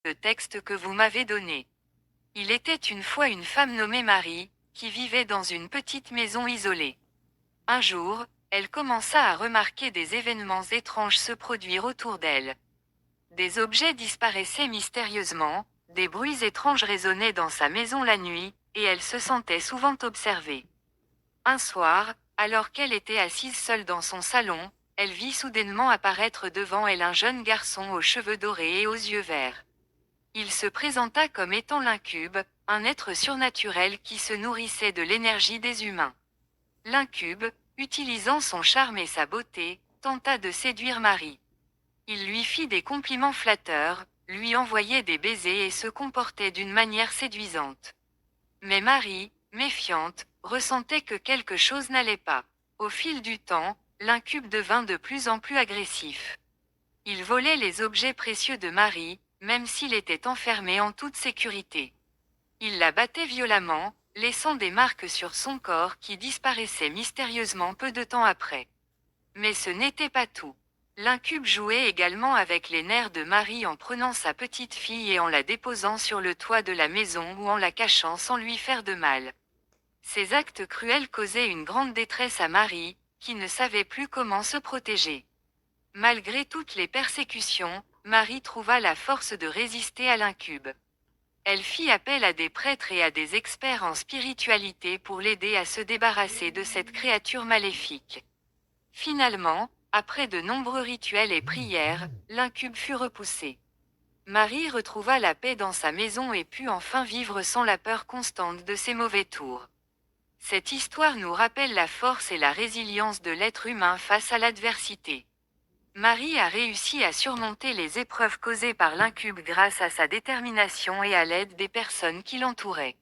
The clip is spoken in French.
le texte que vous m'avez donné. Il était une fois une femme nommée Marie, qui vivait dans une petite maison isolée. Un jour, elle commença à remarquer des événements étranges se produire autour d'elle. Des objets disparaissaient mystérieusement, des bruits étranges résonnaient dans sa maison la nuit, et elle se sentait souvent observée. Un soir, alors qu'elle était assise seule dans son salon, elle vit soudainement apparaître devant elle un jeune garçon aux cheveux dorés et aux yeux verts. Il se présenta comme étant l'incube, un être surnaturel qui se nourrissait de l'énergie des humains. L'incube, utilisant son charme et sa beauté, tenta de séduire Marie. Il lui fit des compliments flatteurs, lui envoyait des baisers et se comportait d'une manière séduisante. Mais Marie, méfiante, ressentait que quelque chose n'allait pas. Au fil du temps, l'incube devint de plus en plus agressif. Il volait les objets précieux de Marie, même s'il était enfermé en toute sécurité. Il la battait violemment, laissant des marques sur son corps qui disparaissaient mystérieusement peu de temps après. Mais ce n'était pas tout. L'incube jouait également avec les nerfs de Marie en prenant sa petite fille et en la déposant sur le toit de la maison ou en la cachant sans lui faire de mal. Ces actes cruels causaient une grande détresse à Marie, qui ne savait plus comment se protéger. Malgré toutes les persécutions, Marie trouva la force de résister à l'incube. Elle fit appel à des prêtres et à des experts en spiritualité pour l'aider à se débarrasser de cette créature maléfique. Finalement, après de nombreux rituels et prières, l'incube fut repoussé. Marie retrouva la paix dans sa maison et put enfin vivre sans la peur constante de ses mauvais tours. Cette histoire nous rappelle la force et la résilience de l'être humain face à l'adversité. Marie a réussi à surmonter les épreuves causées par l'incube grâce à sa détermination et à l'aide des personnes qui l'entouraient.